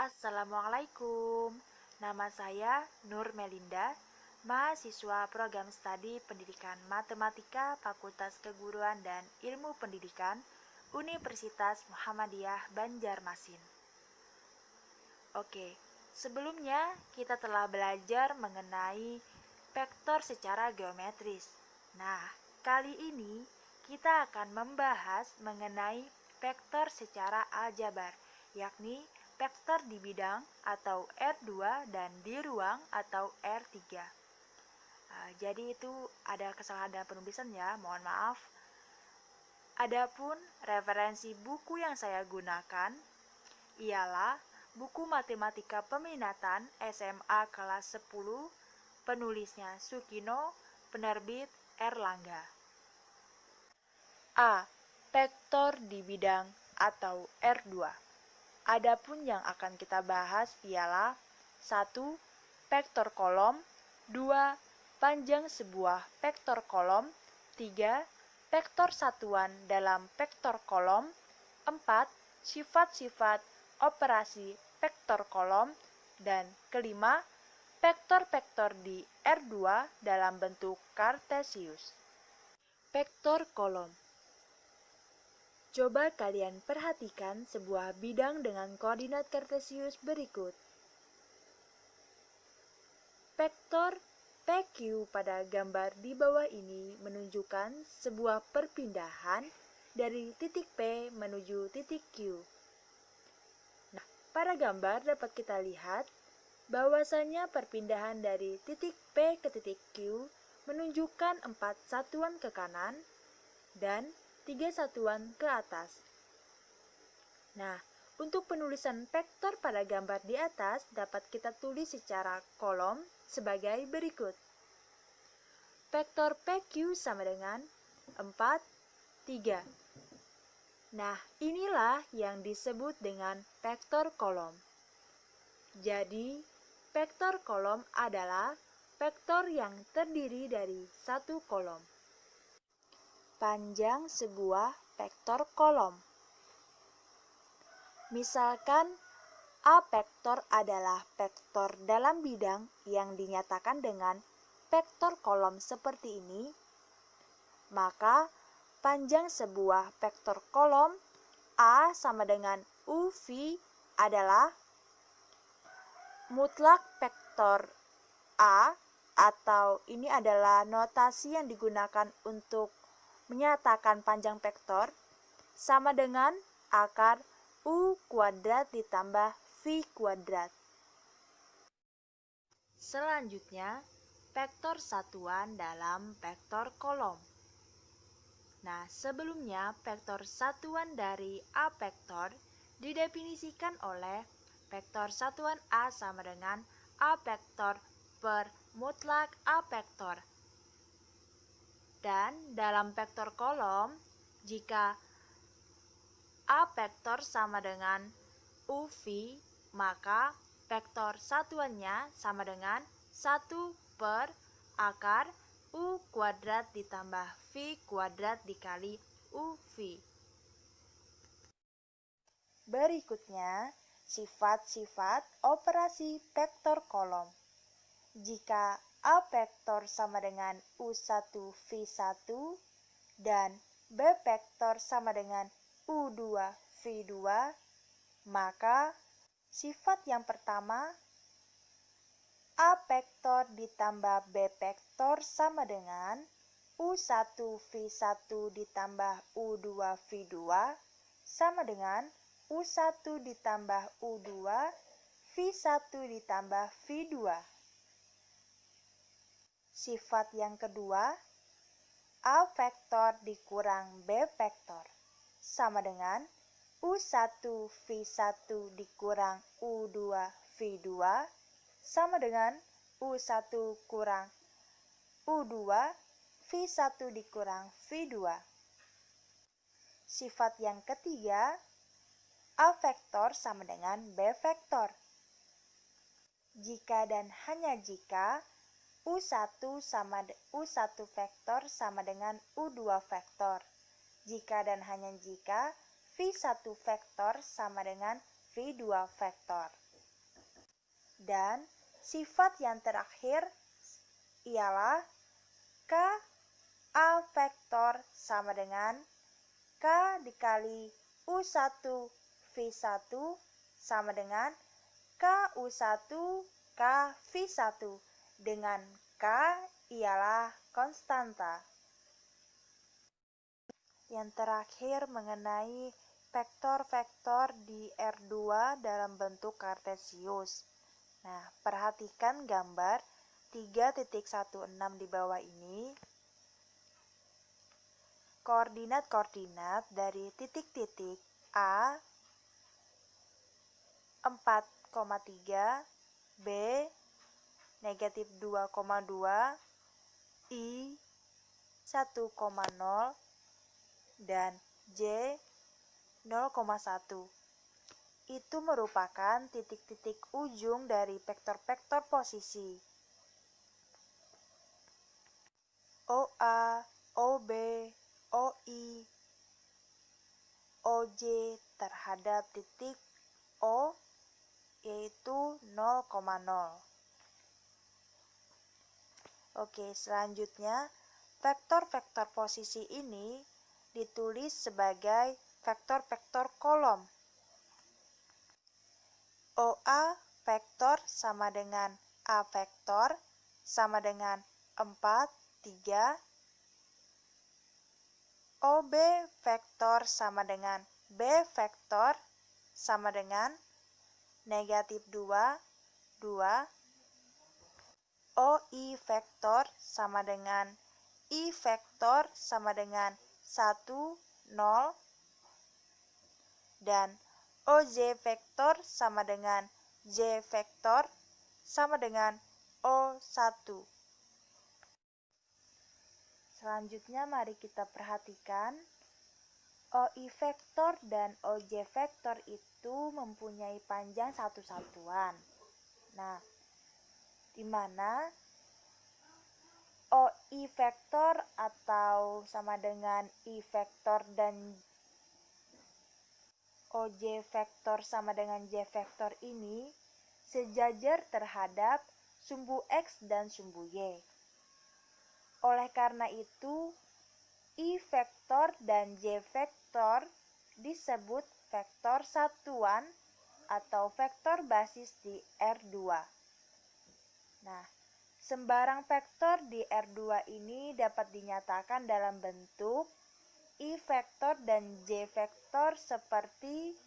Assalamualaikum, nama saya Nur Melinda, mahasiswa program studi pendidikan matematika Fakultas Keguruan dan Ilmu Pendidikan Universitas Muhammadiyah Banjarmasin. Oke, sebelumnya kita telah belajar mengenai vektor secara geometris. Nah, kali ini kita akan membahas mengenai vektor secara aljabar, yakni vektor di bidang atau R2 dan di ruang atau R3. Jadi itu ada kesalahan dalam penulisan ya, mohon maaf. Adapun referensi buku yang saya gunakan ialah buku Matematika Peminatan SMA kelas 10, penulisnya Sukino, penerbit Erlangga. A. Vektor di bidang atau R2. Adapun yang akan kita bahas ialah 1. Vektor kolom, 2. Panjang sebuah vektor kolom, 3. Vektor satuan dalam vektor kolom, 4. Sifat-sifat operasi vektor kolom, dan kelima, vektor-vektor di R2 dalam bentuk kartesius. Vektor kolom. Coba kalian perhatikan sebuah bidang dengan koordinat kartesius berikut. Vektor PQ pada gambar di bawah ini menunjukkan sebuah perpindahan dari titik P menuju titik Q. Nah, pada gambar dapat kita lihat bahwasanya perpindahan dari titik P ke titik Q menunjukkan 4 satuan ke kanan dan 3 satuan ke atas. Nah, untuk penulisan vektor pada gambar di atas dapat kita tulis secara kolom sebagai berikut. Vektor PQ sama dengan 4, 3. Nah, inilah yang disebut dengan vektor kolom. Jadi, vektor kolom adalah vektor yang terdiri dari satu kolom. Panjang sebuah vektor kolom. Misalkan A vektor adalah vektor dalam bidang yang dinyatakan dengan vektor kolom seperti ini, maka panjang sebuah vektor kolom A sama dengan UV adalah mutlak vektor A, atau ini adalah notasi yang digunakan untuk menyatakan panjang vektor, sama dengan akar U kuadrat ditambah V kuadrat. Selanjutnya, vektor satuan dalam vektor kolom. Nah, sebelumnya vektor satuan dari A vektor didefinisikan oleh vektor satuan A sama dengan A vektor per mutlak A vektor. Dan dalam vektor kolom, jika A vektor sama dengan UV, maka vektor satuannya sama dengan 1 per akar U kuadrat ditambah V kuadrat dikali UV. Berikutnya, sifat-sifat operasi vektor kolom. Jika A vektor sama dengan U1 V1 dan B vektor sama dengan U2 V2, maka sifat yang pertama A vektor ditambah B vektor sama dengan U1 V1 ditambah U2 V2 sama dengan U1 ditambah U2 V1 ditambah V2. Sifat yang kedua, A vektor dikurang B vektor sama dengan U1 V1 dikurang U2 V2 sama dengan U1 kurang U2 V1 dikurang V2. Sifat yang ketiga, A vektor sama dengan B vektor. Jika dan hanya jika U1 vektor sama dengan U2 vektor. Jika dan hanya jika V1 vektor sama dengan V2 vektor. Dan sifat yang terakhir ialah K A vektor sama dengan K dikali U1 V1 sama dengan KU1 K V1 dengan K ialah konstanta. Yang terakhir mengenai vektor-vektor di R2 dalam bentuk kartesius. Nah, perhatikan gambar 3.16 di bawah ini. Koordinat-koordinat dari titik-titik A 4,3, B negatif 2,2, I 1,0, dan J 0,1. Itu merupakan titik-titik ujung dari vektor-vektor posisi. OA, OB, OI, OJ terhadap titik O yaitu 0,0. Oke, selanjutnya vektor-vektor posisi ini ditulis sebagai vektor-vektor kolom. OA vektor sama dengan A vektor sama dengan 4, 3. OB vektor sama dengan B vektor sama dengan negatif 2, 2. OI vektor sama dengan I vektor sama dengan 1, 0. Dan OJ vektor sama dengan J vektor sama dengan O1. Selanjutnya mari kita perhatikan OI vektor dan OJ vektor itu mempunyai panjang satu satuan. Nah, di mana OI vektor atau sama dengan I vektor dan OJ vektor sama dengan J vektor ini sejajar terhadap sumbu X dan sumbu Y. Oleh karena itu, I vektor dan J vektor disebut vektor satuan atau vektor basis di R2. Nah, sembarang vektor di R2 ini dapat dinyatakan dalam bentuk I vektor dan J vektor seperti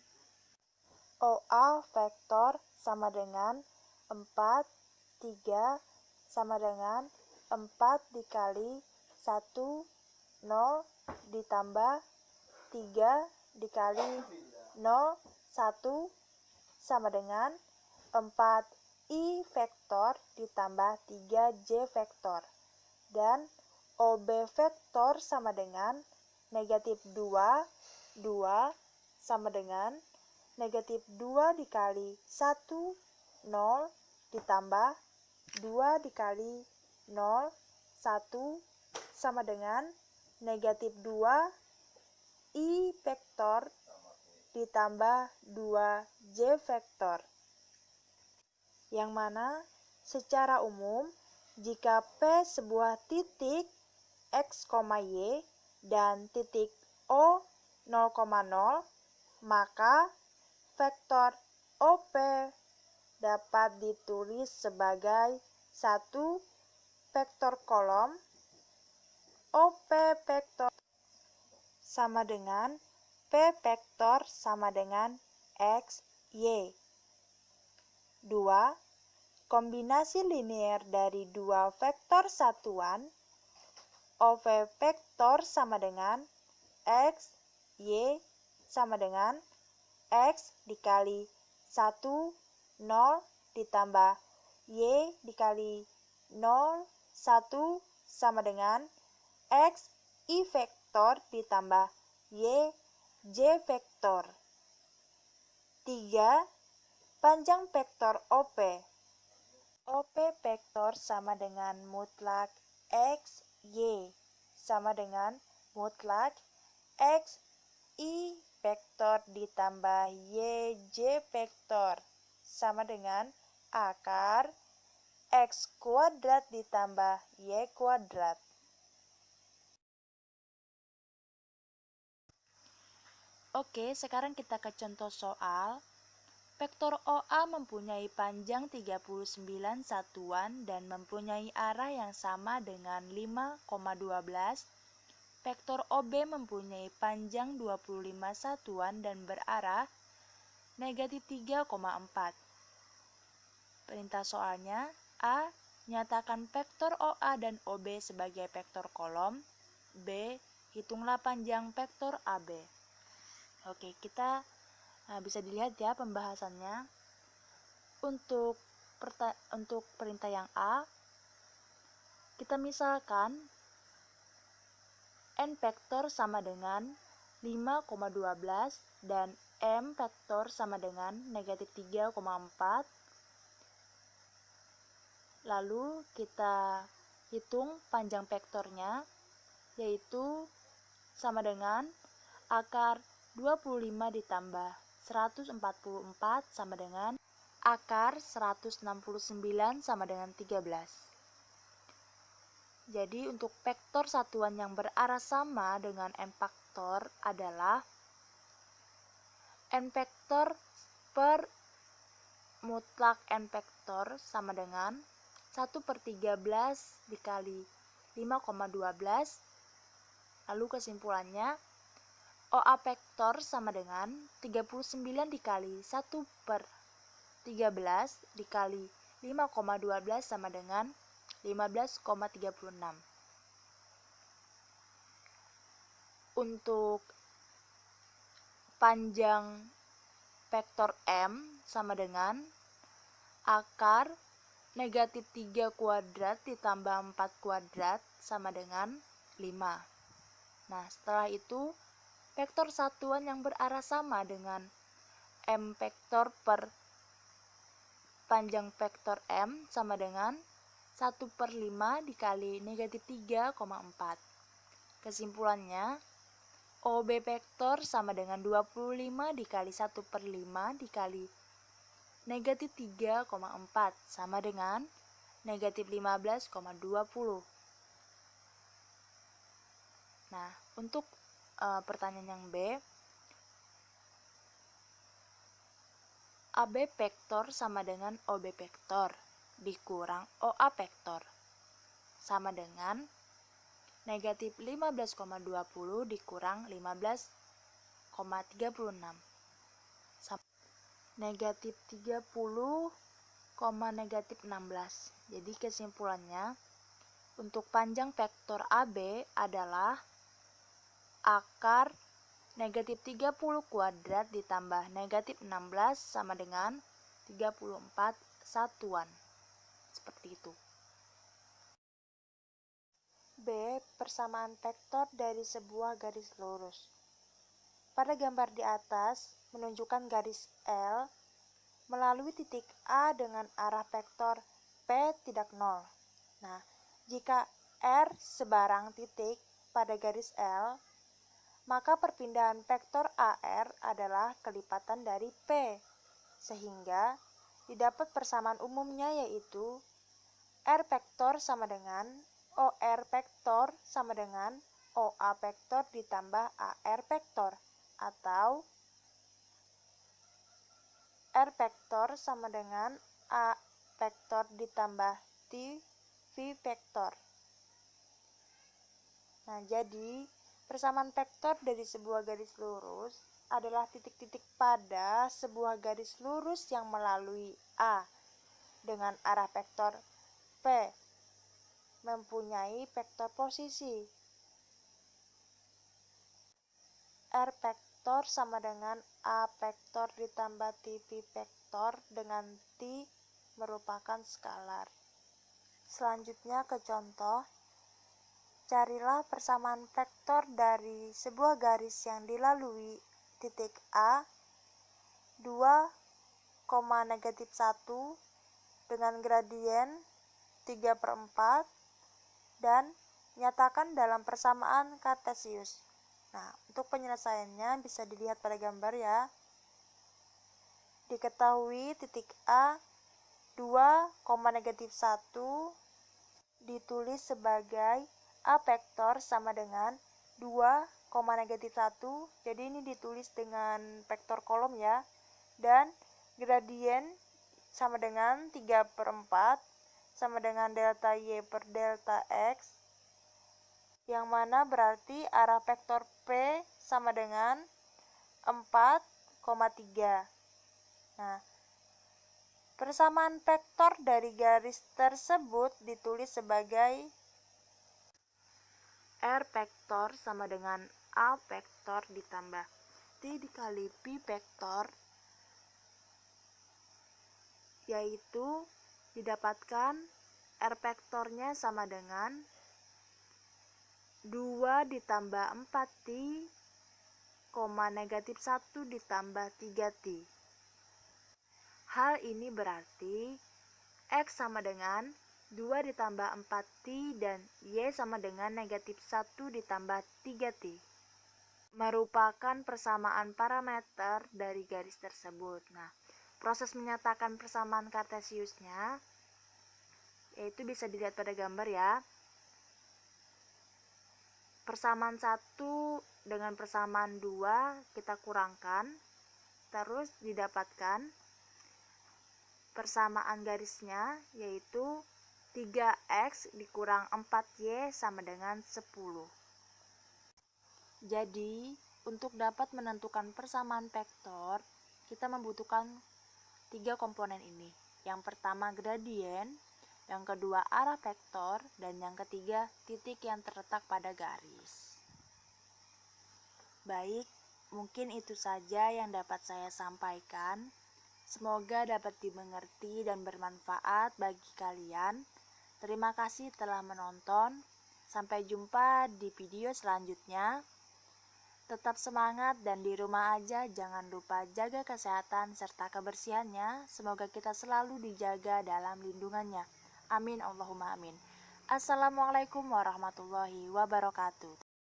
OA vektor sama dengan 4, 3 sama dengan 4 dikali 1, 0 ditambah 3 dikali 0, 1 sama dengan 4 I vektor ditambah 3 J vektor. Dan OB vektor sama dengan negatif 2, 2 sama dengan negatif 2 dikali 1, 0 ditambah 2 dikali 0, 1 sama dengan negatif 2 I vektor ditambah 2 J vektor. Yang mana secara umum jika P sebuah titik X, Y dan titik O 0,0, maka vektor OP dapat ditulis sebagai satu vektor kolom. OP vektor sama dengan P vektor sama dengan X, Y. 2. Kombinasi linear dari dua vektor satuan OV vektor sama dengan X, Y sama dengan X dikali 1, 0 ditambah Y dikali 0, 1 sama dengan X, I vektor ditambah Y, J vektor. 3. Panjang vektor OP. OP vektor sama dengan mutlak X, Y sama dengan mutlak X, I vektor ditambah Y, J vektor sama dengan akar X kuadrat ditambah Y kuadrat. Oke, sekarang kita ke contoh soal. Vektor OA mempunyai panjang 39 satuan dan mempunyai arah yang sama dengan 5,12. Vektor OB mempunyai panjang 25 satuan dan berarah negatif 3,4. Perintah soalnya, A. Nyatakan vektor OA dan OB sebagai vektor kolom. B. Hitunglah panjang vektor AB. Oke, kita bisa dilihat ya pembahasannya. Untuk perintah yang A, kita misalkan N vektor sama dengan 5,12 dan M vektor sama dengan negatif 3,4. Lalu kita hitung panjang vektornya, yaitu sama dengan akar 25 ditambah 144 sama dengan akar 169 sama dengan 13. Jadi untuk vektor satuan yang berarah sama dengan N faktor adalah N vektor per mutlak N vektor sama dengan 1/13 dikali 5,12. Lalu kesimpulannya, OA vektor sama dengan 39 dikali 1/13 dikali 5,12 sama dengan 15,36. Untuk panjang vektor M sama dengan akar negatif 3 kuadrat ditambah 4 kuadrat sama dengan 5. Nah, setelah itu vektor satuan yang berarah sama dengan M vektor per panjang vektor M sama dengan 1/5 dikali negatif 3,4. Kesimpulannya, OB vektor sama dengan 25 dikali 1/5 dikali negatif 3,4 sama dengan negatif 15,20. Nah, untuk pertanyaan yang B, AB vektor sama dengan OB vektor dikurang OA vektor sama dengan negatif 15,20 dikurang 15,36 negatif 30, negatif 16. Jadi kesimpulannya, untuk panjang vektor AB adalah akar negatif 30 kuadrat ditambah negatif 16 sama dengan 34 satuan. Seperti itu. B. Persamaan vektor dari sebuah garis lurus. Pada gambar di atas menunjukkan garis L melalui titik A dengan arah vektor P tidak 0. Nah, jika R sebarang titik pada garis L, maka perpindahan vektor AR adalah kelipatan dari P, sehingga didapat persamaan umumnya yaitu R vektor sama dengan OR vektor sama dengan OA vektor ditambah AR vektor, atau R vektor sama dengan A vektor ditambah V vektor. Nah, jadi persamaan vektor dari sebuah garis lurus adalah titik-titik pada sebuah garis lurus yang melalui A dengan arah vektor P mempunyai vektor posisi. R vektor sama dengan A vektor ditambah V vektor dengan T merupakan skalar. Selanjutnya ke contoh. Carilah persamaan vektor dari sebuah garis yang dilalui titik A 2,-1 dengan gradien 3/4 dan nyatakan dalam persamaan kartesius. Nah, untuk penyelesaiannya bisa dilihat pada gambar ya. Diketahui titik A 2,-1 ditulis sebagai A vektor sama dengan 2,-1. Jadi ini ditulis dengan vektor kolom ya. Dan gradien sama dengan 3/4 sama dengan delta Y per delta X, yang mana berarti arah vektor P sama dengan 4,3. Nah, persamaan vektor dari garis tersebut ditulis sebagai R vektor sama dengan A vektor ditambah T dikali P vektor, yaitu didapatkan R vektornya sama dengan 2 ditambah 4T, -1 ditambah 3T. Hal ini berarti X sama dengan 2 ditambah 4T dan Y sama dengan -1 ditambah 3T. Merupakan persamaan parameter dari garis tersebut. Nah, proses menyatakan persamaan kartesiusnya yaitu bisa dilihat pada gambar ya. Persamaan 1 dengan persamaan 2 kita kurangkan, terus didapatkan persamaan garisnya yaitu 3X dikurang 4Y sama dengan 10. Jadi, untuk dapat menentukan persamaan vektor, kita membutuhkan 3 komponen ini. Yang pertama gradien, yang kedua arah vektor, dan yang ketiga titik yang terletak pada garis. Baik, mungkin itu saja yang dapat saya sampaikan. Semoga dapat dimengerti dan bermanfaat bagi kalian. Terima kasih telah menonton. Sampai jumpa di video selanjutnya. Tetap semangat dan di rumah aja jangan lupa jaga kesehatan serta kebersihannya. Semoga kita selalu dijaga dalam lindungannya. Amin Allahumma amin. Assalamualaikum warahmatullahi wabarakatuh.